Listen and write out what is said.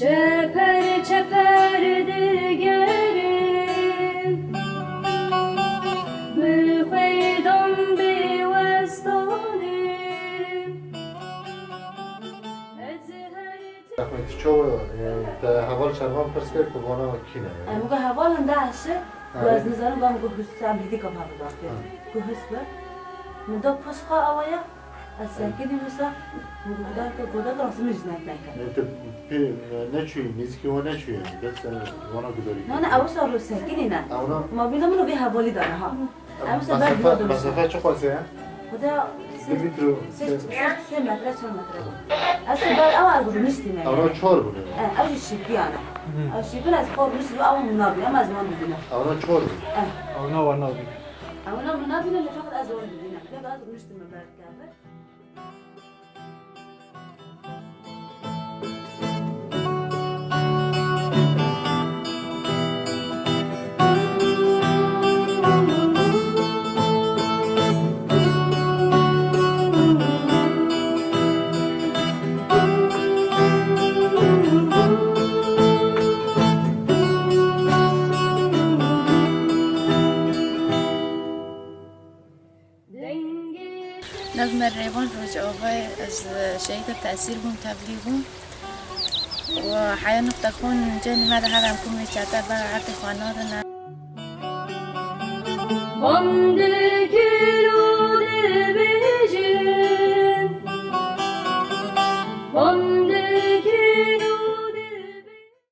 چپر چپر دگرم بخیدم بیوستانم احمد چو ده حوال شرمان پرس کرد که وانا کینه موقع حوال هم داشته باز نزارم با موقع حس هم دیدی که ما بدار کرد که حس بر مدت پس خواه آویا از سرکیدی مثلا موقع که گودا که راستی مجنب نکرد نه چوی نیزی که و نه چوی دست وانا گداری نه اوه سر رو سرکیدی نه ما بیدم رو به حوالی داره ها مسافه چه خواسته خدا دمیترو 3 متر 4 متر بود اصلا بعد اول رو نیستیم اونا 4 بوده اولی شیپی آنه شیپی از خور نیست و اول منابی هم از من ببینم اونا 4 بود اونا ونابی اونا منابی نه فقط از اول ببینم که بعد رو نیستیم برد کافه نظم الريبان روج أوفاي از شركة تأثير بوم تبليغ بوم وحياة نفتخون جاني ماذا هذا عمكم يشعتها بقى عرض خواناتنا